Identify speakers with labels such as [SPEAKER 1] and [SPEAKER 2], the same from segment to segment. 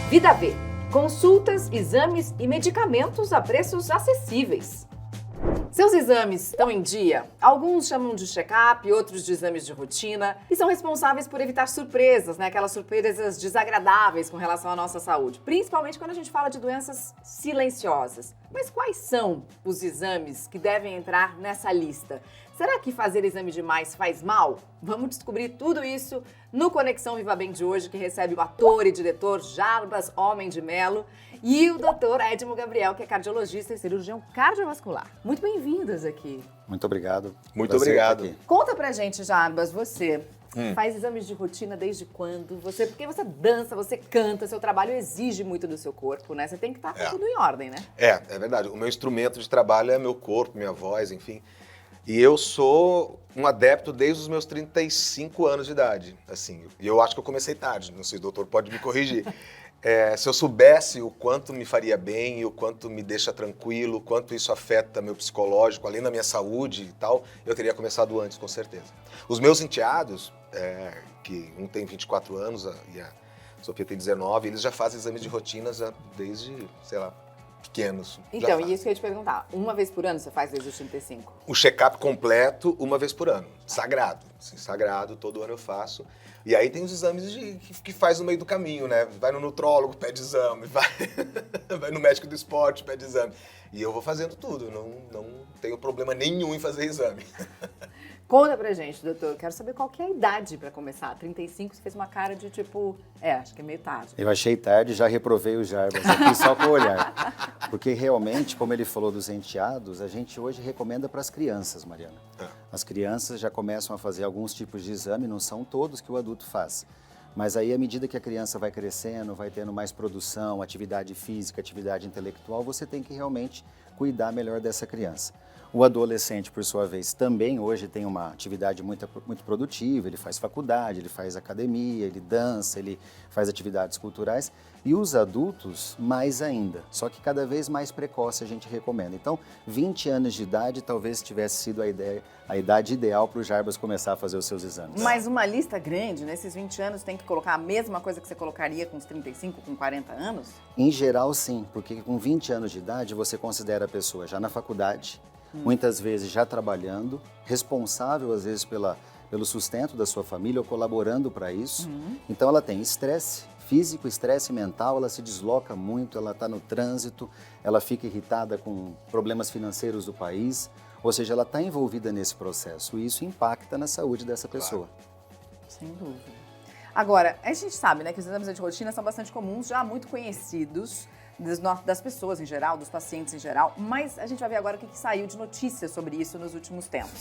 [SPEAKER 1] Vida V. Consultas, exames e medicamentos a preços acessíveis. Seus exames estão em dia? Alguns chamam de check-up, outros de exames de rotina e são responsáveis por evitar surpresas, né? Aquelas surpresas desagradáveis com relação à nossa saúde, principalmente quando a gente fala de doenças silenciosas. Mas quais são os exames que devem entrar nessa lista? Será que fazer exame demais faz mal? Vamos descobrir tudo isso no Conexão Viva Bem de hoje, que recebe o ator e diretor Jarbas Homem de Melo e o Dr. Edmo Gabriel, que é cardiologista e cirurgião cardiovascular. Muito bem-vindos aqui.
[SPEAKER 2] Muito obrigado.
[SPEAKER 3] Muito obrigado.
[SPEAKER 1] Conta pra gente, Jarbas, você faz exames de rotina desde quando? Porque você dança, você canta, seu trabalho exige muito do seu corpo, né? Você tem que estar com tudo em ordem, né?
[SPEAKER 3] É verdade. O meu instrumento de trabalho é meu corpo, minha voz, enfim. E eu sou um adepto desde os meus 35 anos de idade, assim. E eu acho que eu comecei tarde, não sei, o doutor pode me corrigir. Se eu soubesse o quanto me faria bem, o quanto me deixa tranquilo, o quanto isso afeta meu psicológico, além da minha saúde e tal, eu teria começado antes, com certeza. Os meus enteados, que um tem 24 anos e a Sofia tem 19, eles já fazem exames de rotina desde, sei lá, pequenos.
[SPEAKER 1] Então, e isso que eu ia te perguntar, uma vez por ano você faz desde os 35?
[SPEAKER 3] O check-up completo, uma vez por ano. Sagrado. Assim, sagrado, todo ano eu faço. E aí tem os exames que faz no meio do caminho, né? Vai no nutrólogo, pede exame. Vai no médico do esporte, pede exame. E eu vou fazendo tudo. Não tenho problema nenhum em fazer exame.
[SPEAKER 1] Conta pra gente, doutor. Quero saber qual que é a idade pra começar. 35, você fez uma cara de tipo... acho que é meio tarde.
[SPEAKER 2] Eu achei tarde, já reprovei o Jarbas aqui só com o olhar. Porque realmente, como ele falou dos enteados, a gente hoje recomenda para as crianças, Mariana. As crianças já começam a fazer alguns tipos de exame, não são todos que o adulto faz. Mas aí, à medida que a criança vai crescendo, vai tendo mais produção, atividade física, atividade intelectual, você tem que realmente cuidar melhor dessa criança. O adolescente, por sua vez, também hoje tem uma atividade muito produtiva, ele faz faculdade, ele faz academia, ele dança, ele faz atividades culturais. E os adultos, mais ainda, só que cada vez mais precoce a gente recomenda. Então, 20 anos de idade talvez tivesse sido a idade ideal para o Jarbas começar a fazer os seus exames.
[SPEAKER 1] Mas uma lista grande, nesses 20 anos, tem que colocar a mesma coisa que você colocaria com os 35, com 40 anos?
[SPEAKER 2] Em geral, sim, porque com 20 anos de idade você considera a pessoa já na faculdade, muitas vezes já trabalhando, responsável às vezes pelo sustento da sua família ou colaborando para isso. Então ela tem estresse físico, estresse mental, ela se desloca muito, ela está no trânsito, ela fica irritada com problemas financeiros do país, ou seja, ela está envolvida nesse processo e isso impacta na saúde dessa pessoa.
[SPEAKER 1] Sem dúvida. Agora, a gente sabe, né, que os exames de rotina são bastante comuns, já muito conhecidos das pessoas em geral, dos pacientes em geral, mas a gente vai ver agora o que saiu de notícias sobre isso nos últimos tempos.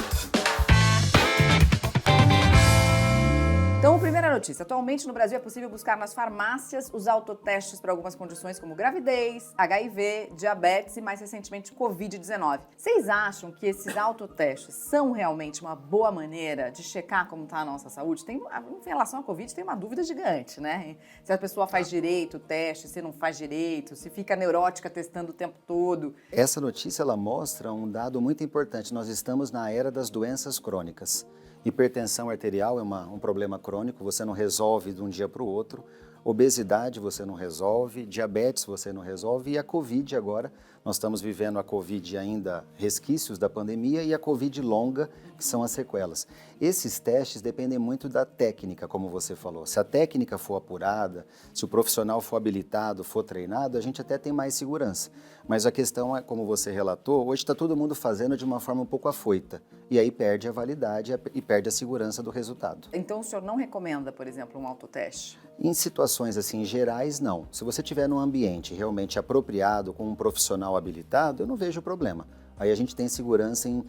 [SPEAKER 1] Então, primeira notícia. Atualmente no Brasil é possível buscar nas farmácias os autotestes para algumas condições como gravidez, HIV, diabetes e mais recentemente Covid-19. Vocês acham que esses autotestes são realmente uma boa maneira de checar como está a nossa saúde? Em relação à Covid tem uma dúvida gigante, né? Se a pessoa faz direito o teste, se não faz direito, se fica neurótica testando o tempo todo.
[SPEAKER 2] Essa notícia ela mostra um dado muito importante. Nós estamos na era das doenças crônicas. Hipertensão arterial é um problema crônico, você não resolve de um dia para o outro. Obesidade você não resolve, diabetes você não resolve e a Covid agora, nós estamos vivendo a Covid ainda resquícios da pandemia e a Covid longa, que são as sequelas. Esses testes dependem muito da técnica, como você falou. Se a técnica for apurada, se o profissional for habilitado, for treinado, a gente até tem mais segurança. Mas a questão é, como você relatou, hoje está todo mundo fazendo de uma forma um pouco afoita. E aí perde a validade e perde a segurança do resultado.
[SPEAKER 1] Então o senhor não recomenda, por exemplo, um autoteste?
[SPEAKER 2] Em situações assim gerais, não. Se você estiver num ambiente realmente apropriado, com um profissional habilitado, eu não vejo problema. Aí a gente tem segurança em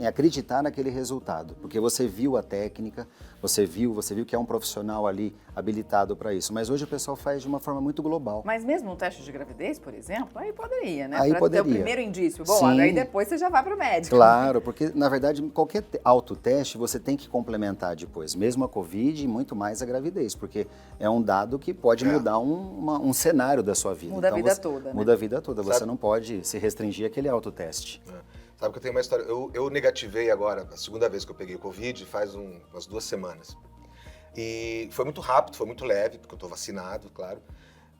[SPEAKER 2] acreditar naquele resultado, porque você viu a técnica, você viu que é um profissional ali habilitado para isso. Mas hoje o pessoal faz de uma forma muito global.
[SPEAKER 1] Mas mesmo um teste de gravidez, por exemplo, aí poderia, né?
[SPEAKER 2] Aí
[SPEAKER 1] pra
[SPEAKER 2] poderia.
[SPEAKER 1] ter o primeiro indício. Bom,
[SPEAKER 2] Sim.
[SPEAKER 1] aí depois você já vai para o médico.
[SPEAKER 2] Claro, porque na verdade qualquer autoteste você tem que complementar depois, mesmo a Covid e muito mais a gravidez, porque é um dado que pode mudar um cenário da sua vida.
[SPEAKER 1] Muda a vida toda, né?
[SPEAKER 2] Muda a vida toda, você não pode se restringir àquele autoteste.
[SPEAKER 3] Sabe que eu tenho uma história, eu negativei agora, a segunda vez que eu peguei Covid, faz umas 2 semanas. E foi muito rápido, foi muito leve, porque eu estou vacinado, claro.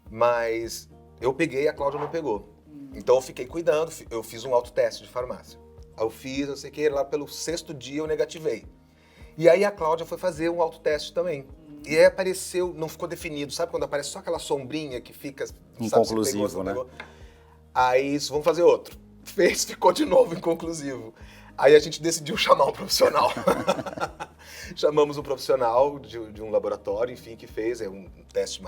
[SPEAKER 3] Mas eu peguei e a Cláudia não pegou. Então eu fiquei cuidando, eu fiz um autoteste de farmácia. Eu fiz, não sei o que, lá pelo 6º dia eu negativei. E aí a Cláudia foi fazer um autoteste também. E aí apareceu, não ficou definido, sabe quando aparece só aquela sombrinha que fica...
[SPEAKER 2] Inconclusivo, né?
[SPEAKER 3] Aí, vamos fazer outro. Fez, ficou de novo inconclusivo. Aí a gente decidiu chamar um profissional. Chamamos um profissional de um laboratório, enfim, que fez um teste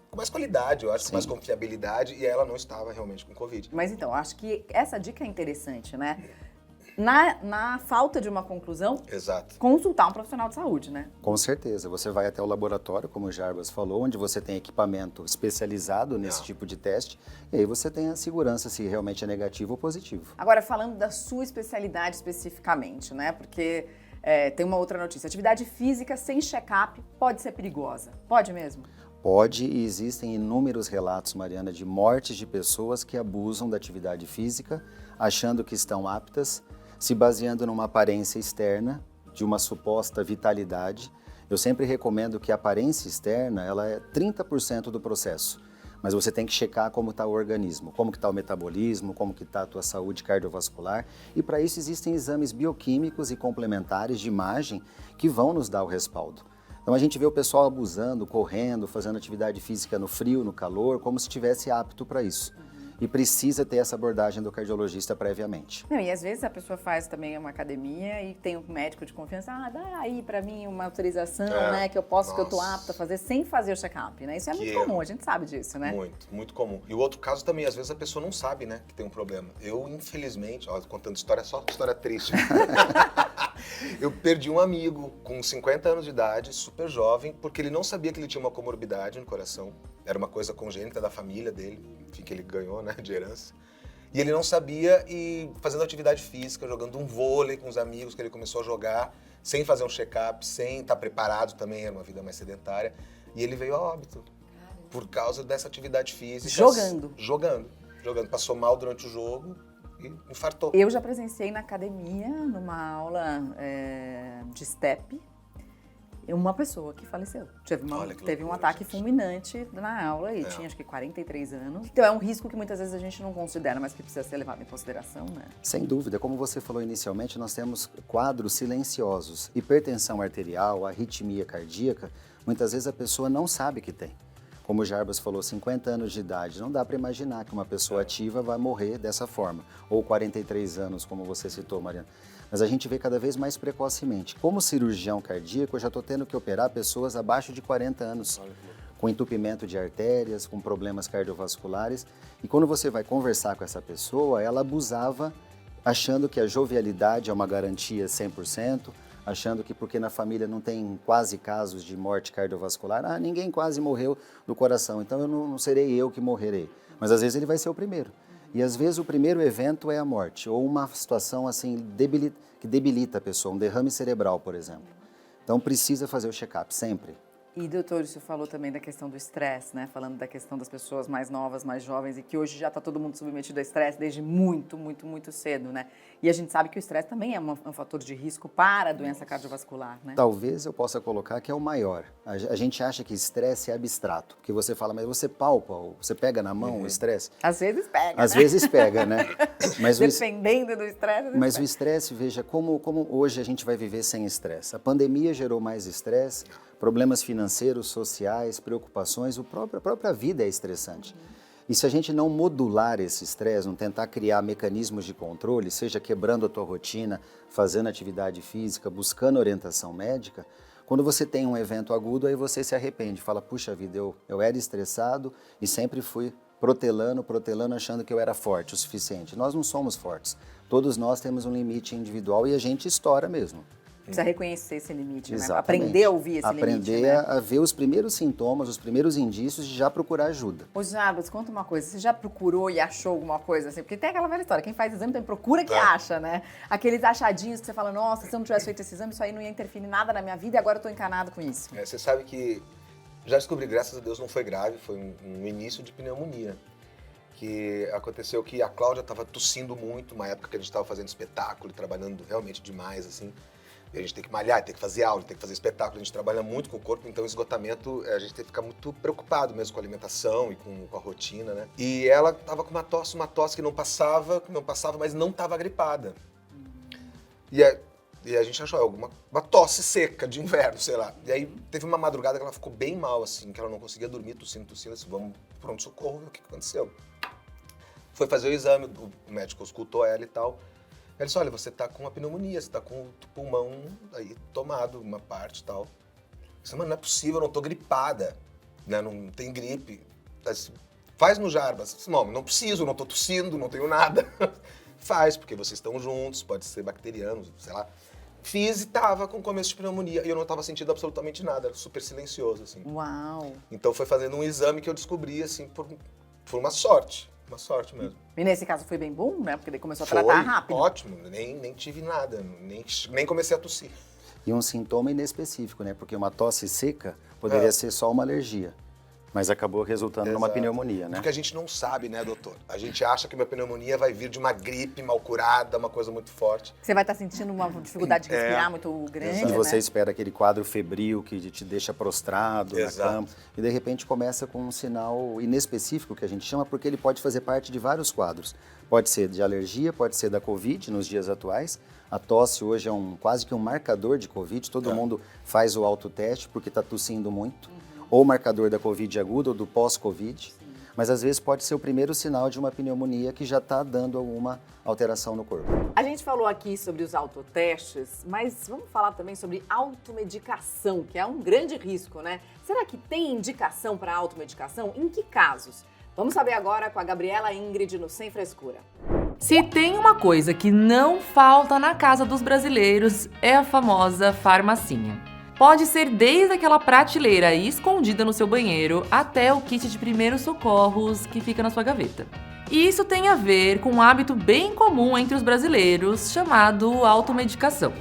[SPEAKER 3] com mais qualidade, eu acho, com mais confiabilidade, e ela não estava realmente com Covid.
[SPEAKER 1] Mas então, acho que essa dica é interessante, né? Na falta de uma conclusão,
[SPEAKER 3] Exato.
[SPEAKER 1] consultar um profissional de saúde, né?
[SPEAKER 2] Com certeza. Você vai até o laboratório, como o Jarbas falou, onde você tem equipamento especializado nesse tipo de teste, e aí você tem a segurança se realmente é negativo ou positivo.
[SPEAKER 1] Agora, falando da sua especialidade especificamente, né? Porque tem uma outra notícia. Atividade física sem check-up pode ser perigosa. Pode mesmo?
[SPEAKER 2] Pode, e existem inúmeros relatos, Mariana, de mortes de pessoas que abusam da atividade física, achando que estão aptas, se baseando numa aparência externa, de uma suposta vitalidade. Eu sempre recomendo que a aparência externa, ela é 30% do processo, mas você tem que checar como está o organismo, como que está o metabolismo, como que está a tua saúde cardiovascular, e para isso existem exames bioquímicos e complementares de imagem que vão nos dar o respaldo. Então a gente vê o pessoal abusando, correndo, fazendo atividade física no frio, no calor, como se estivesse apto para isso. E precisa ter essa abordagem do cardiologista previamente.
[SPEAKER 1] Não, e às vezes a pessoa faz também uma academia e tem um médico de confiança, dá aí pra mim uma autorização, né, que eu posso, que eu tô apta a fazer, sem fazer o check-up, né? Isso é muito comum, a gente sabe disso, né?
[SPEAKER 3] Muito, muito comum. E o outro caso também, às vezes a pessoa não sabe, né, que tem um problema. Eu, infelizmente, contando história, só história triste. Eu perdi um amigo com 50 anos de idade, super jovem, porque ele não sabia que ele tinha uma comorbidade no coração. Era uma coisa congênita da família dele, enfim, que ele ganhou, né, de herança. E ele não sabia, e fazendo atividade física, jogando um vôlei com os amigos que ele começou a jogar, sem fazer um check-up, sem estar preparado também, era uma vida mais sedentária. E ele veio a óbito, por causa dessa atividade física. Jogando. Passou mal durante o jogo e infartou.
[SPEAKER 1] Eu já presenciei na academia, numa aula de step, uma pessoa que faleceu. Teve um ataque fulminante na aula e tinha acho que 43 anos. Então é um risco que muitas vezes a gente não considera, mas que precisa ser levado em consideração, né?
[SPEAKER 2] Sem dúvida. Como você falou inicialmente, nós temos quadros silenciosos. Hipertensão arterial, arritmia cardíaca, muitas vezes a pessoa não sabe que tem. Como o Jarbas falou, 50 anos de idade, não dá para imaginar que uma pessoa ativa vai morrer dessa forma. Ou 43 anos, como você citou, Mariana. Mas a gente vê cada vez mais precocemente. Como cirurgião cardíaco, eu já estou tendo que operar pessoas abaixo de 40 anos, com entupimento de artérias, com problemas cardiovasculares. E quando você vai conversar com essa pessoa, ela abusava, achando que a jovialidade é uma garantia 100%, achando que porque na família não tem quase casos de morte cardiovascular, ninguém quase morreu do coração, então eu não serei eu que morrerei. Mas às vezes ele vai ser o primeiro. E às vezes o primeiro evento é a morte, ou uma situação assim que debilita a pessoa, um derrame cerebral, por exemplo. Então precisa fazer o check-up, sempre.
[SPEAKER 1] E, doutor, você falou também da questão do estresse, né? Falando da questão das pessoas mais novas, mais jovens, e que hoje já está todo mundo submetido a estresse desde muito, muito, muito cedo, né? E a gente sabe que o estresse também é um fator de risco para a doença cardiovascular, né?
[SPEAKER 2] Talvez eu possa colocar que é o maior. A gente acha que estresse é abstrato, porque você fala, mas você palpa, você pega na mão o estresse?
[SPEAKER 1] Às vezes pega,
[SPEAKER 2] Às vezes pega, né? Mas
[SPEAKER 1] dependendo do estresse.
[SPEAKER 2] Mas o estresse, veja, como hoje a gente vai viver sem estresse. A pandemia gerou mais estresse, problemas financeiros, sociais, preocupações, a própria vida é estressante. E se a gente não modular esse estresse, não tentar criar mecanismos de controle, seja quebrando a tua rotina, fazendo atividade física, buscando orientação médica, quando você tem um evento agudo, aí você se arrepende, fala, puxa vida, eu era estressado e sempre fui protelando, achando que eu era forte o suficiente. Nós não somos fortes. Todos nós temos um limite individual e a gente estoura mesmo.
[SPEAKER 1] Precisa reconhecer esse limite, né?
[SPEAKER 2] Exatamente.
[SPEAKER 1] Aprender a ouvir esse limite,
[SPEAKER 2] Aprender a ver os primeiros sintomas, os primeiros indícios e já procurar ajuda.
[SPEAKER 1] Ô, Jarbas, conta uma coisa. Você já procurou e achou alguma coisa assim? Porque tem aquela velha história, quem faz exame também procura que acha, né? Aqueles achadinhos que você fala, nossa, se eu não tivesse feito esse exame, isso aí não ia interferir nada na minha vida e agora eu tô encanado com isso.
[SPEAKER 3] Você sabe que já descobri, graças a Deus, não foi grave, foi um início de pneumonia. Que aconteceu que a Cláudia estava tossindo muito, uma época que a gente estava fazendo espetáculo, trabalhando realmente demais, assim. E a gente tem que malhar, tem que fazer aula, tem que fazer espetáculo, a gente trabalha muito com o corpo, então esgotamento, a gente tem que ficar muito preocupado mesmo com a alimentação e com a rotina, né? E ela tava com uma tosse que não passava, mas não tava gripada. E a gente achou uma tosse seca de inverno, sei lá. E aí teve uma madrugada que ela ficou bem mal, assim, que ela não conseguia dormir, tossindo, assim, vamos pronto-socorro, ver o que aconteceu. Foi fazer o exame, o médico escutou ela e tal. Ele disse, olha, você tá com uma pneumonia, você tá com o pulmão aí tomado, uma parte e tal. Eu disse, mano, não é possível, eu não tô gripada, né? Não tem gripe. Disse, faz no Jarbas. Eu disse, não preciso, não tô tossindo, não tenho nada. Faz, porque vocês estão juntos, pode ser bacteriano, sei lá. Fiz e tava com começo de pneumonia e eu não tava sentindo absolutamente nada, era super silencioso, assim.
[SPEAKER 1] Uau!
[SPEAKER 3] Então foi fazendo um exame que eu descobri, assim, por uma sorte. Uma sorte mesmo.
[SPEAKER 1] E nesse caso foi bem bom, né? Porque daí começou a tratar rápido.
[SPEAKER 3] Ótimo, nem tive nada, nem comecei a tossir.
[SPEAKER 2] E um sintoma inespecífico, né? Porque uma tosse seca poderia ser só uma alergia, mas acabou resultando numa pneumonia, né?
[SPEAKER 3] Porque a gente não sabe, né, doutor? A gente acha que uma pneumonia vai vir de uma gripe mal curada, uma coisa muito forte.
[SPEAKER 1] Você vai estar sentindo uma dificuldade de respirar muito grande,
[SPEAKER 2] E você
[SPEAKER 1] né?
[SPEAKER 2] espera aquele quadro febril que te deixa prostrado na cama. E de repente começa com um sinal inespecífico, que a gente chama, porque ele pode fazer parte de vários quadros. Pode ser de alergia, pode ser da Covid nos dias atuais. A tosse hoje é quase que um marcador de Covid. Todo mundo faz o autoteste porque está tossindo muito. Ou marcador da Covid aguda ou do pós-Covid. Mas às vezes pode ser o primeiro sinal de uma pneumonia que já está dando alguma alteração no corpo.
[SPEAKER 1] A gente falou aqui sobre os autotestes, mas vamos falar também sobre automedicação, que é um grande risco, né? Será que tem indicação para automedicação? Em que casos? Vamos saber agora com a Gabriela Ingrid no Sem Frescura.
[SPEAKER 4] Se tem uma coisa que não falta na casa dos brasileiros, é a famosa farmacinha. Pode ser desde aquela prateleira escondida no seu banheiro até o kit de primeiros socorros que fica na sua gaveta. E isso tem a ver com um hábito bem comum entre os brasileiros, chamado automedicação.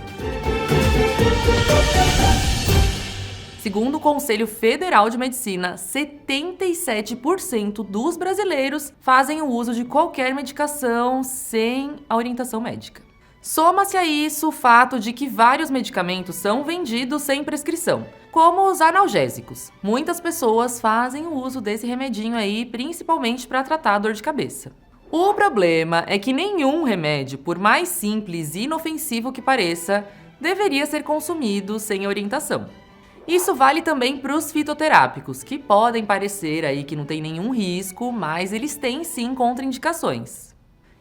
[SPEAKER 4] Segundo o Conselho Federal de Medicina, 77% dos brasileiros fazem o uso de qualquer medicação sem a orientação médica. Soma-se a isso o fato de que vários medicamentos são vendidos sem prescrição, como os analgésicos. Muitas pessoas fazem o uso desse remedinho aí, principalmente para tratar a dor de cabeça. O problema é que nenhum remédio, por mais simples e inofensivo que pareça, deveria ser consumido sem orientação. Isso vale também para os fitoterápicos, que podem parecer aí que não tem nenhum risco, mas eles têm sim contraindicações.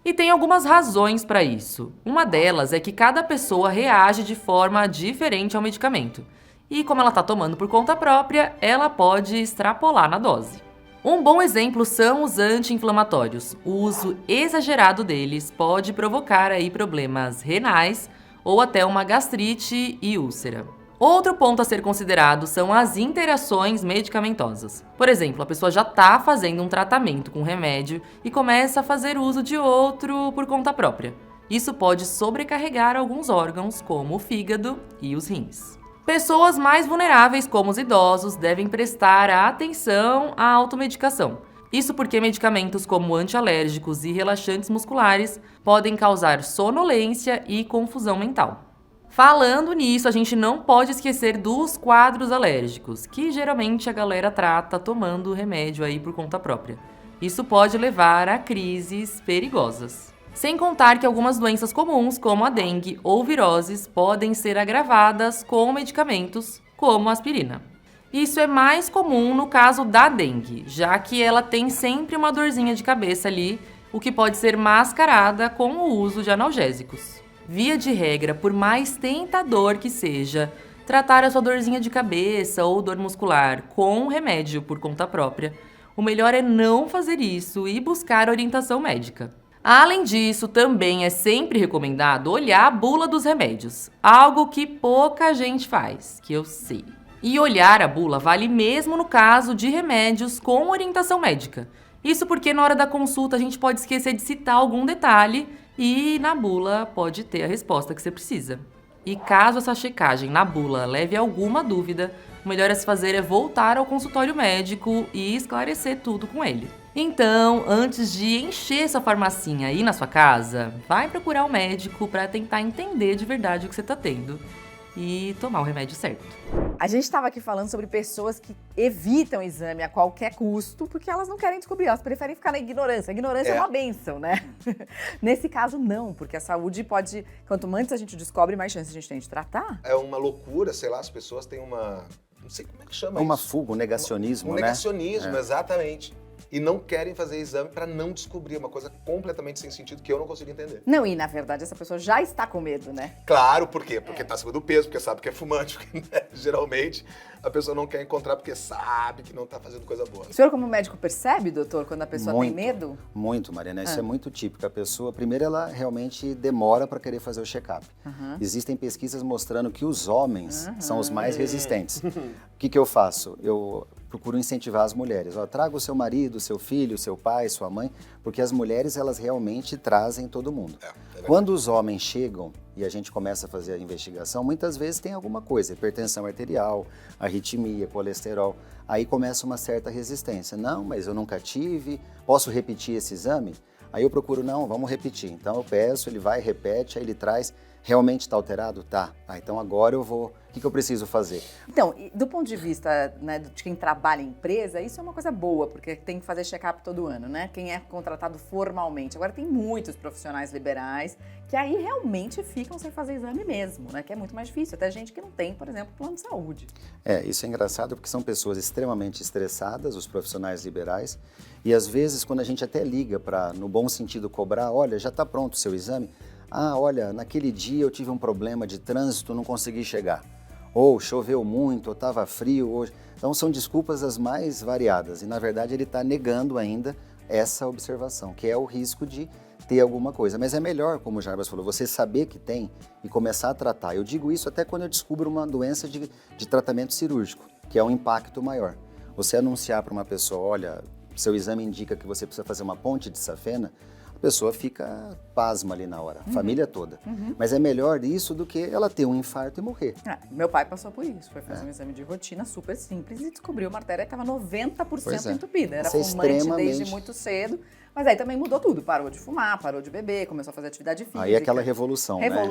[SPEAKER 4] E tem algumas razões para isso. Uma delas é que cada pessoa reage de forma diferente ao medicamento. E como ela está tomando por conta própria, ela pode extrapolar na dose. Um bom exemplo são os anti-inflamatórios. O uso exagerado deles pode provocar aí problemas renais ou até uma gastrite e úlcera. Outro ponto a ser considerado são as interações medicamentosas. Por exemplo, a pessoa já está fazendo um tratamento com remédio e começa a fazer uso de outro por conta própria. Isso pode sobrecarregar alguns órgãos, como o fígado e os rins. Pessoas mais vulneráveis, como os idosos, devem prestar atenção à automedicação. Isso porque medicamentos como antialérgicos e relaxantes musculares podem causar sonolência e confusão mental. Falando nisso, a gente não pode esquecer dos quadros alérgicos, que geralmente a galera trata tomando remédio aí por conta própria. Isso pode levar a crises perigosas. Sem contar que algumas doenças comuns, como a dengue ou viroses, podem ser agravadas com medicamentos, como a aspirina. Isso é mais comum no caso da dengue, já que ela tem sempre uma dorzinha de cabeça ali, o que pode ser mascarada com o uso de analgésicos. Via de regra, por mais tentador que seja, tratar a sua dorzinha de cabeça ou dor muscular com um remédio por conta própria, o melhor é não fazer isso e buscar orientação médica. Além disso, também é sempre recomendado olhar a bula dos remédios, algo que pouca gente faz, que eu sei. E olhar a bula vale mesmo no caso de remédios com orientação médica. Isso porque na hora da consulta a gente pode esquecer de citar algum detalhe e na bula pode ter a resposta que você precisa. E caso essa checagem na bula leve a alguma dúvida, o melhor a se fazer é voltar ao consultório médico e esclarecer tudo com ele. Então, antes de encher essa farmacinha aí na sua casa, vai procurar um médico para tentar entender de verdade o que você está tendo. e tomar o remédio certo.
[SPEAKER 1] A gente estava aqui falando sobre pessoas que evitam o exame a qualquer custo porque elas não querem descobrir, elas preferem ficar na ignorância. A ignorância é uma bênção, né? Nesse caso, não, porque a saúde pode... Quanto antes a gente descobre, mais chance a gente tem de tratar.
[SPEAKER 3] É uma loucura, sei lá, as pessoas têm uma... Não sei como é que chama
[SPEAKER 2] Uma
[SPEAKER 3] isso.
[SPEAKER 2] fuga, um negacionismo,
[SPEAKER 3] Um
[SPEAKER 2] né?
[SPEAKER 3] negacionismo, exatamente. E não querem fazer exame para não descobrir uma coisa completamente sem sentido que eu não consigo entender.
[SPEAKER 1] Não, e na verdade essa pessoa já está com medo, né?
[SPEAKER 3] Claro, por quê? Porque tá acima do peso, porque sabe que é fumante, porque, né, geralmente a pessoa não quer encontrar porque sabe que não tá fazendo coisa boa.
[SPEAKER 1] O senhor como médico percebe, doutor, quando a pessoa
[SPEAKER 2] Muito,
[SPEAKER 1] tem medo?
[SPEAKER 2] Muito, Mariana. Isso é muito típico. A pessoa, primeiro, ela realmente demora para querer fazer o check-up. Existem pesquisas mostrando que os homens são os mais resistentes. O que eu faço? Eu procuro incentivar as mulheres. Ó, traga o seu marido, seu filho, seu pai, sua mãe, porque as mulheres, elas realmente trazem todo mundo. Quando os homens chegam e a gente começa a fazer a investigação, muitas vezes tem alguma coisa, hipertensão arterial, arritmia, colesterol, aí começa uma certa resistência. Não, mas eu nunca tive, posso repetir esse exame? Aí eu procuro, não, vamos repetir. Então eu peço, ele vai, repete, aí ele traz, realmente está alterado? Tá. Ah, então agora eu vou, o que eu preciso fazer?
[SPEAKER 1] Então, do ponto de vista, né, de quem trabalha em empresa, isso é uma coisa boa, porque tem que fazer check-up todo ano, né? Quem é contratado formalmente. Agora tem muitos profissionais liberais que aí realmente ficam sem fazer exame mesmo, né? Que é muito mais difícil. Até gente que não tem, por exemplo, plano de saúde.
[SPEAKER 2] Isso é engraçado porque são pessoas extremamente estressadas, os profissionais liberais, e às vezes quando a gente até liga para, no bom sentido, cobrar, olha, já está pronto o seu exame? Ah, olha, naquele dia eu tive um problema de trânsito, não consegui chegar. Ou choveu muito, ou estava frio hoje. Então são desculpas as mais variadas e na verdade ele está negando ainda essa observação, que é o risco de ter alguma coisa. Mas é melhor, como o Jarbas falou, você saber que tem e começar a tratar. Eu digo isso até quando eu descubro uma doença de tratamento cirúrgico, que é um impacto maior. Você anunciar para uma pessoa, olha, seu exame indica que você precisa fazer uma ponte de safena, a pessoa fica pasma ali na hora, a família toda. Mas é melhor isso do que ela ter um infarto e morrer.
[SPEAKER 1] Meu pai passou por isso, foi fazer um exame de rotina super simples e descobriu uma artéria que estava 90% entupida. Era fumante desde muito cedo, mas aí também mudou tudo. Parou de fumar, parou de beber, começou a fazer atividade física.
[SPEAKER 2] Aí é aquela revolução, né? Isso é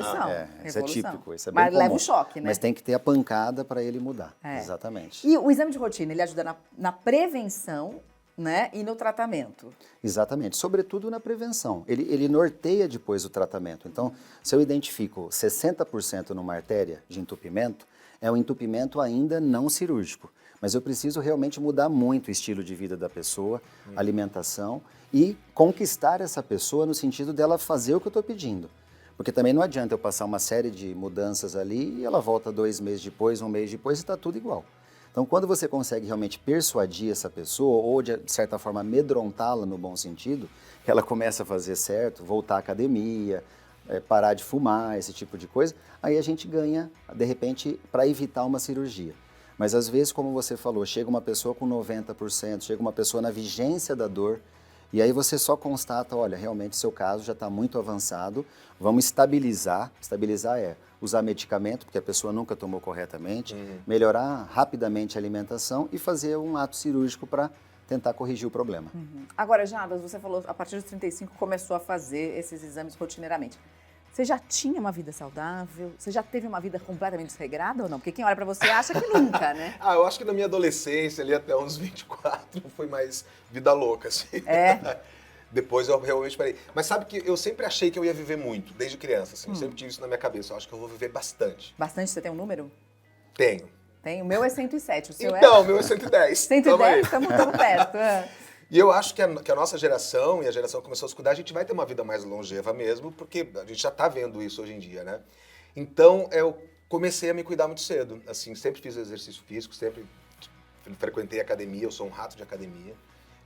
[SPEAKER 1] Revolução.
[SPEAKER 2] típico, isso é bem
[SPEAKER 1] Mas
[SPEAKER 2] comum.
[SPEAKER 1] leva o choque, né?
[SPEAKER 2] Mas tem que ter a pancada para ele mudar, exatamente.
[SPEAKER 1] E o exame de rotina, ele ajuda na prevenção, né, e no tratamento.
[SPEAKER 2] Exatamente, sobretudo na prevenção. Ele norteia depois o tratamento. Então, se eu identifico 60% numa artéria de entupimento, é um entupimento ainda não cirúrgico. Mas eu preciso realmente mudar muito o estilo de vida da pessoa, alimentação e conquistar essa pessoa no sentido dela fazer o que eu estou pedindo. Porque também não adianta eu passar uma série de mudanças ali e ela volta 2 meses depois, 1 mês depois e está tudo igual. Então, quando você consegue realmente persuadir essa pessoa, ou de certa forma amedrontá-la no bom sentido, que ela começa a fazer certo, voltar à academia, parar de fumar, esse tipo de coisa, aí a gente ganha, de repente, para evitar uma cirurgia. Mas às vezes, como você falou, chega uma pessoa com 90%, chega uma pessoa na vigência da dor, e aí você só constata, olha, realmente seu caso já está muito avançado, vamos estabilizar. Estabilizar é usar medicamento, porque a pessoa nunca tomou corretamente, melhorar rapidamente a alimentação e fazer um ato cirúrgico para tentar corrigir o problema.
[SPEAKER 1] Agora, Jarbas, você falou, a partir dos 35 começou a fazer esses exames rotineiramente. Você já tinha uma vida saudável? Você já teve uma vida completamente desregrada ou não? Porque quem olha pra você acha que nunca, né?
[SPEAKER 3] Eu acho que na minha adolescência, ali até uns 24, foi mais vida louca, assim. Depois eu realmente parei. Mas sabe que eu sempre achei que eu ia viver muito, desde criança, assim. Eu sempre tive isso na minha cabeça. Eu acho que eu vou viver bastante.
[SPEAKER 1] Bastante? Você tem um número?
[SPEAKER 3] Tenho.
[SPEAKER 1] Tem? O meu é 107, o seu
[SPEAKER 3] Então, o meu é 110.
[SPEAKER 1] 110? Estamos perto.
[SPEAKER 3] E eu acho que a nossa geração e a geração que começou a se cuidar, a gente vai ter uma vida mais longeva mesmo, porque a gente já está vendo isso hoje em dia, né? Então, eu comecei a me cuidar muito cedo. Assim, sempre fiz exercício físico, sempre frequentei academia, eu sou um rato de academia.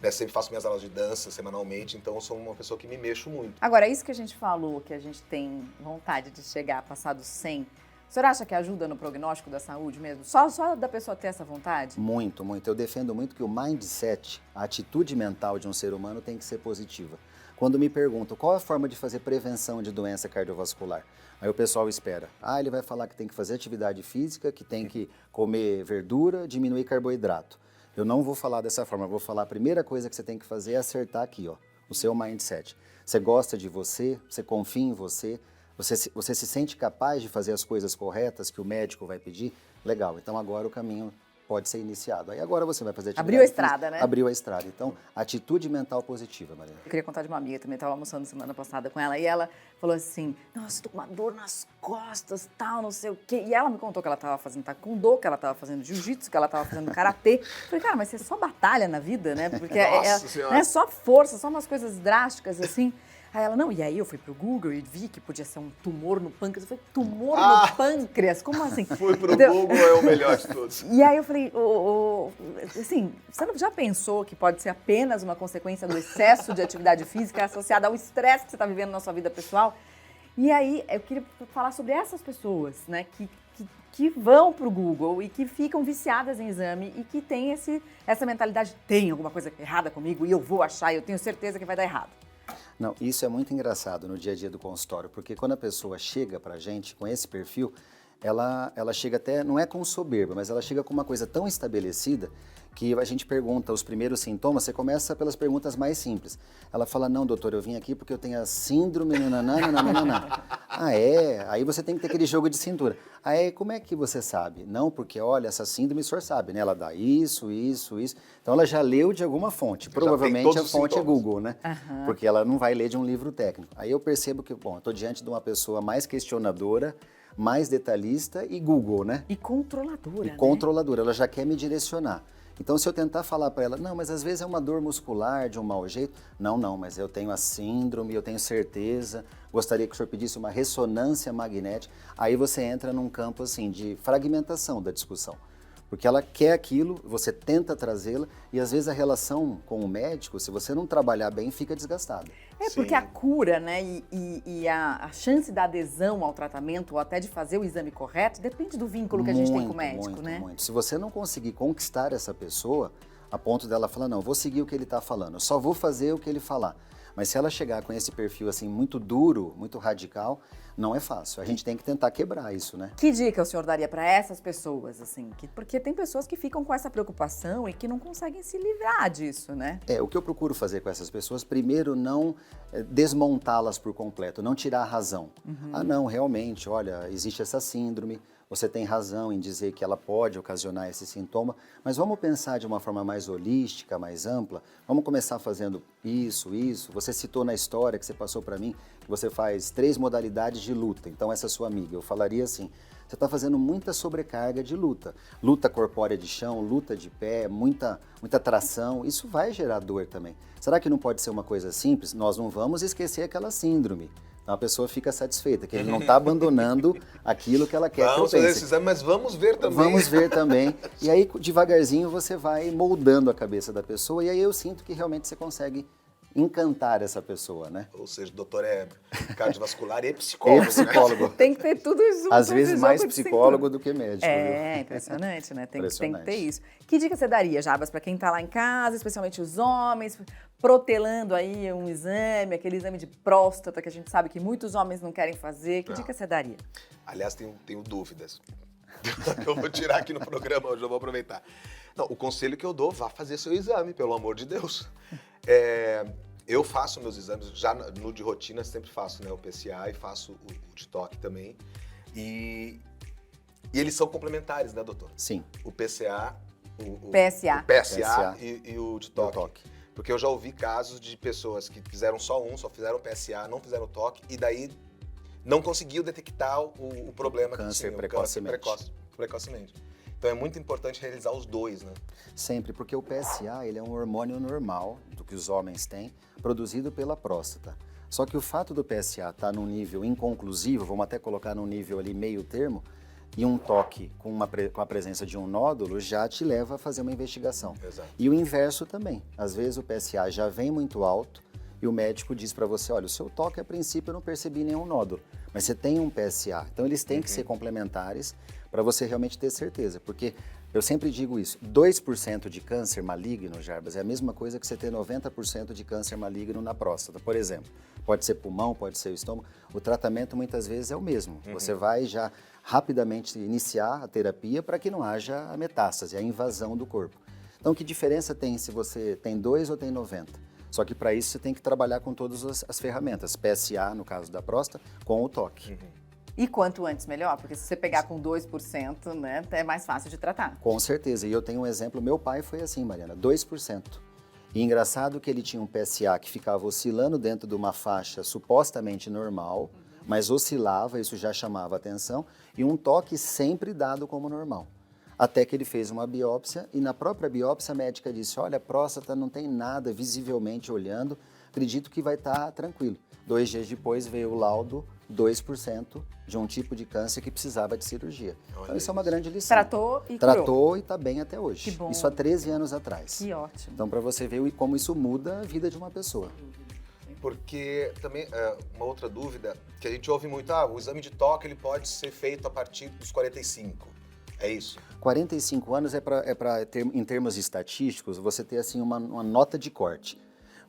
[SPEAKER 3] Né? Sempre faço minhas aulas de dança semanalmente, então eu sou uma pessoa que me mexo muito.
[SPEAKER 1] Agora, isso que a gente falou, que a gente tem vontade de chegar passado 100, o senhor acha que ajuda no prognóstico da saúde mesmo? Só da pessoa ter essa vontade?
[SPEAKER 2] Muito, muito. Eu defendo muito que o mindset, a atitude mental de um ser humano tem que ser positiva. Quando me perguntam qual é a forma de fazer prevenção de doença cardiovascular, aí o pessoal espera. Ele vai falar que tem que fazer atividade física, que tem que comer verdura, diminuir carboidrato. Eu não vou falar dessa forma, eu vou falar a primeira coisa que você tem que fazer é acertar aqui, ó, o seu mindset. Você gosta de você, você confia em você, Você se sente capaz de fazer as coisas corretas que o médico vai pedir? Legal, então agora o caminho pode ser iniciado. Aí agora você vai fazer atividade
[SPEAKER 1] Abriu a
[SPEAKER 2] física,
[SPEAKER 1] estrada, né?
[SPEAKER 2] Abriu a estrada. Então, atitude mental positiva, Mariana.
[SPEAKER 1] Eu queria contar de uma amiga, também estava almoçando semana passada com ela, e ela falou assim, nossa, tô com uma dor nas costas, tal, não sei o quê. E ela me contou que ela estava fazendo taekwondo, que ela estava fazendo jiu-jitsu, que ela estava fazendo karatê. Eu falei, cara, mas você só batalha na vida, né? Porque é só força, só umas coisas drásticas, assim. Aí ela, não, e aí eu fui pro Google e vi que podia ser um tumor no pâncreas. Eu falei, tumor no pâncreas? Como assim?
[SPEAKER 3] Fui pro Google, é o melhor de todos.
[SPEAKER 1] E aí eu falei, assim, você não já pensou que pode ser apenas uma consequência do excesso de atividade física associada ao estresse que você está vivendo na sua vida pessoal? E aí eu queria falar sobre essas pessoas, né, que vão pro Google e que ficam viciadas em exame e que têm essa mentalidade, tem alguma coisa errada comigo e eu vou achar e eu tenho certeza que vai dar errado.
[SPEAKER 2] Não, isso é muito engraçado no dia a dia do consultório, porque quando a pessoa chega pra gente com esse perfil, ela chega até, não é com soberba, mas ela chega com uma coisa tão estabelecida que a gente pergunta os primeiros sintomas, você começa pelas perguntas mais simples. Ela fala, não, doutor, eu vim aqui porque eu tenho a síndrome nananana. Ah, é? Aí você tem que ter aquele jogo de cintura. Ah, é? Como é que você sabe? Não, porque, olha, essa síndrome o senhor sabe, né? Ela dá isso. Então, ela já leu de alguma fonte. Provavelmente a fonte é Google, né?
[SPEAKER 1] Uhum.
[SPEAKER 2] Porque ela não vai ler de um livro técnico. Aí eu percebo que, bom, eu estou diante de uma pessoa mais questionadora, mais detalhista e Google, né?
[SPEAKER 1] E controladora,
[SPEAKER 2] E controladora, ela já quer me direcionar. Então, se eu tentar falar para ela, não, mas às vezes é uma dor muscular, de um mau jeito. Não, mas eu tenho a síndrome, eu tenho certeza, gostaria que o senhor pedisse uma ressonância magnética. Aí você entra num campo, assim, de fragmentação da discussão. Porque ela quer aquilo, você tenta trazê-la e às vezes a relação com o médico, se você não trabalhar bem, fica desgastada.
[SPEAKER 1] É porque
[SPEAKER 3] Sim.
[SPEAKER 1] a cura, né, e a chance da adesão ao tratamento ou até de fazer o exame correto depende do vínculo que a gente tem com o médico, né?
[SPEAKER 2] Muito. Se você não conseguir conquistar essa pessoa, a ponto dela falar, não, vou seguir o que ele está falando, eu só vou fazer o que ele falar. Mas se ela chegar com esse perfil assim muito duro, muito radical, não é fácil. A gente tem que tentar quebrar isso, né?
[SPEAKER 1] Que dica o senhor daria para essas pessoas, assim? Porque tem pessoas que ficam com essa preocupação e que não conseguem se livrar disso, né?
[SPEAKER 2] O que eu procuro fazer com essas pessoas, primeiro, não desmontá-las por completo, não tirar a razão. Ah, não, realmente, olha, existe essa síndrome, você tem razão em dizer que ela pode ocasionar esse sintoma, mas vamos pensar de uma forma mais holística, mais ampla. Vamos começar fazendo isso. Você citou na história que você passou para mim que você faz 3 modalidades de luta. Então, essa sua amiga, eu falaria assim, você está fazendo muita sobrecarga de luta. Luta corpórea de chão, luta de pé, muita tração. Isso vai gerar dor também. Será que não pode ser uma coisa simples? Nós não vamos esquecer aquela síndrome. Então a pessoa fica satisfeita, que ele não está abandonando aquilo que ela quer.
[SPEAKER 3] Vamos fazer esse exame, mas vamos ver também.
[SPEAKER 2] Vamos ver também. E aí, devagarzinho, você vai moldando a cabeça da pessoa e aí eu sinto que realmente você consegue encantar essa pessoa, né?
[SPEAKER 3] Ou seja, o doutor é cardiovascular e psicólogo,
[SPEAKER 2] psicólogo.
[SPEAKER 1] Tem que ter tudo junto.
[SPEAKER 2] Às vezes
[SPEAKER 1] de
[SPEAKER 2] mais
[SPEAKER 1] jogo de
[SPEAKER 2] psicólogo do que médico.
[SPEAKER 1] É,
[SPEAKER 2] viu?
[SPEAKER 1] impressionante, né? Tem que
[SPEAKER 2] Impressionante.
[SPEAKER 1] ter isso. Que dica você daria, Jarbas, para quem tá lá em casa, especialmente os homens, protelando aí um exame, aquele exame de próstata que a gente sabe que muitos homens não querem fazer. Que dica você daria?
[SPEAKER 3] Aliás, tenho dúvidas. Eu vou tirar aqui no programa, hoje eu vou aproveitar. Não, o conselho que eu dou, vá fazer seu exame, pelo amor de Deus. Eu faço meus exames, já no de rotina sempre faço, né, o PSA e faço o de toque também. E eles são complementares, né, doutor?
[SPEAKER 2] Sim.
[SPEAKER 3] O PSA,
[SPEAKER 1] PSA.
[SPEAKER 3] o PSA e o de toque.
[SPEAKER 2] O toque.
[SPEAKER 3] Porque eu já ouvi casos de pessoas que fizeram só fizeram PSA, não fizeram toque, e daí não conseguiu detectar o problema
[SPEAKER 2] Câncer
[SPEAKER 3] que tinha,
[SPEAKER 2] precocemente.
[SPEAKER 3] precocemente. Então é muito importante realizar os dois, né?
[SPEAKER 2] Sempre, porque o PSA ele é um hormônio normal, do que os homens têm, produzido pela próstata. Só que o fato do PSA estar num nível inconclusivo, vamos até colocar num nível ali meio termo, e um toque com a presença de um nódulo já te leva a fazer uma investigação.
[SPEAKER 3] Exato.
[SPEAKER 2] E o inverso também. Às vezes o PSA já vem muito alto e o médico diz para você, olha, o seu toque a princípio eu não percebi nenhum nódulo, mas você tem um PSA. Então eles têm que ser complementares para você realmente ter certeza, porque eu sempre digo isso, 2% de câncer maligno, Jarbas, é a mesma coisa que você ter 90% de câncer maligno na próstata, por exemplo. Pode ser pulmão, pode ser o estômago, o tratamento muitas vezes é o mesmo. Você vai já rapidamente iniciar a terapia para que não haja a metástase, a invasão do corpo. Então, que diferença tem se você tem 2 ou tem 90? Só que para isso você tem que trabalhar com todas as ferramentas, PSA, no caso da próstata, com o toque.
[SPEAKER 1] E quanto antes, melhor? Porque se você pegar com 2%, né, é mais fácil de tratar.
[SPEAKER 2] Com certeza. E eu tenho um exemplo, meu pai foi assim, Mariana, 2%. E engraçado que ele tinha um PSA que ficava oscilando dentro de uma faixa supostamente normal, mas oscilava, isso já chamava atenção, e um toque sempre dado como normal. Até que ele fez uma biópsia e na própria biópsia a médica disse, olha, a próstata não tem nada visivelmente olhando, acredito que vai estar tranquilo. 2 dias depois veio o laudo, 2% de um tipo de câncer que precisava de cirurgia. Então isso é uma grande lição.
[SPEAKER 1] Tratou e curou.
[SPEAKER 2] Tratou e está bem até hoje.
[SPEAKER 1] Que bom.
[SPEAKER 2] Isso há 13 anos atrás.
[SPEAKER 1] Que ótimo.
[SPEAKER 2] Então para você ver como isso muda a vida de uma pessoa.
[SPEAKER 3] Porque também, uma outra dúvida, que a gente ouve muito, o exame de toque ele pode ser feito a partir dos 45, é isso?
[SPEAKER 2] 45 anos é para ter, em termos estatísticos, você ter assim uma nota de corte.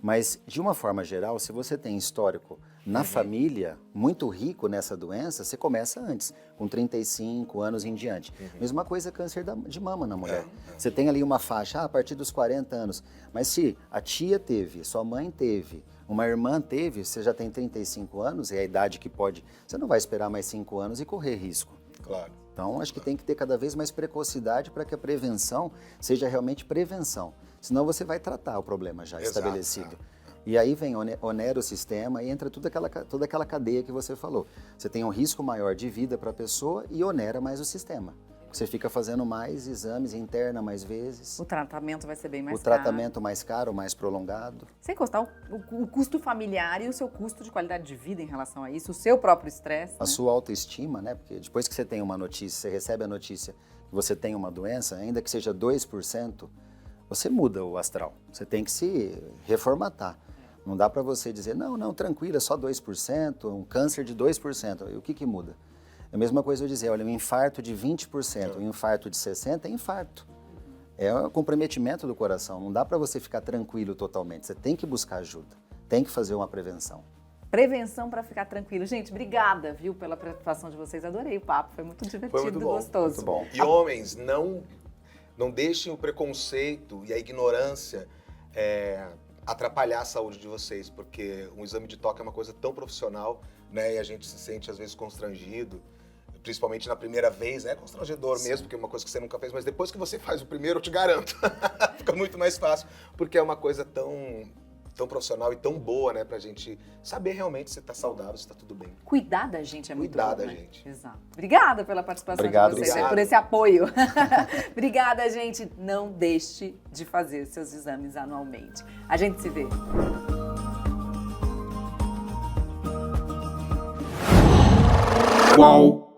[SPEAKER 2] Mas, de uma forma geral, se você tem histórico na família muito rico nessa doença, você começa antes, com 35 anos em diante. Mesma coisa câncer de mama na mulher. Você tem ali uma faixa, a partir dos 40 anos. Mas se a tia teve, sua mãe teve, uma irmã teve, você já tem 35 anos, é a idade que pode... Você não vai esperar mais 5 anos e correr risco.
[SPEAKER 3] Claro.
[SPEAKER 2] Então, acho que tem que ter cada vez mais precocidade para que a prevenção seja realmente prevenção. Senão você vai tratar o problema já estabelecido. E aí vem, onera o sistema e entra toda aquela cadeia que você falou. Você tem um risco maior de vida para a pessoa e onera mais o sistema. Você fica fazendo mais exames, interna mais vezes.
[SPEAKER 1] O tratamento vai ser bem mais
[SPEAKER 2] O
[SPEAKER 1] caro.
[SPEAKER 2] tratamento mais caro, mais prolongado.
[SPEAKER 1] Sem constar o custo familiar e o seu custo de qualidade de vida em relação a isso, o seu próprio estresse.
[SPEAKER 2] A
[SPEAKER 1] né?
[SPEAKER 2] sua autoestima, né? Porque depois que você tem uma notícia, você recebe a notícia que você tem uma doença, ainda que seja 2%, você muda o astral. Você tem que se reformatar. Não dá para você dizer, não, tranquilo, é só 2%, um câncer de 2%. E o que muda? É a mesma coisa eu dizer, olha, um infarto de 20%, um infarto de 60% é infarto. É um comprometimento do coração. Não dá para você ficar tranquilo totalmente. Você tem que buscar ajuda. Tem que fazer uma prevenção.
[SPEAKER 1] Prevenção para ficar tranquilo. Gente, obrigada, viu, pela participação de vocês. Adorei o papo, foi muito divertido,
[SPEAKER 3] Foi muito bom,
[SPEAKER 1] gostoso.
[SPEAKER 2] Muito bom.
[SPEAKER 3] E homens, não deixem o preconceito e a ignorância atrapalhar a saúde de vocês, porque um exame de toque é uma coisa tão profissional, né? E a gente se sente às vezes constrangido, principalmente na primeira vez, é constrangedor mesmo, porque é uma coisa que você nunca fez, mas depois que você faz o primeiro, eu te garanto, fica muito mais fácil, porque é uma coisa tão profissional e tão boa, né, pra gente saber realmente se tá saudável, se tá tudo bem.
[SPEAKER 1] Cuidar da gente é muito bom,
[SPEAKER 3] Cuidar da
[SPEAKER 1] né?
[SPEAKER 3] gente.
[SPEAKER 1] Exato. Obrigada pela participação
[SPEAKER 2] Obrigado,
[SPEAKER 1] de vocês,
[SPEAKER 3] obrigado.
[SPEAKER 1] por esse apoio. Obrigada, gente. Não deixe de fazer seus exames anualmente. A gente se vê.
[SPEAKER 5] Qual?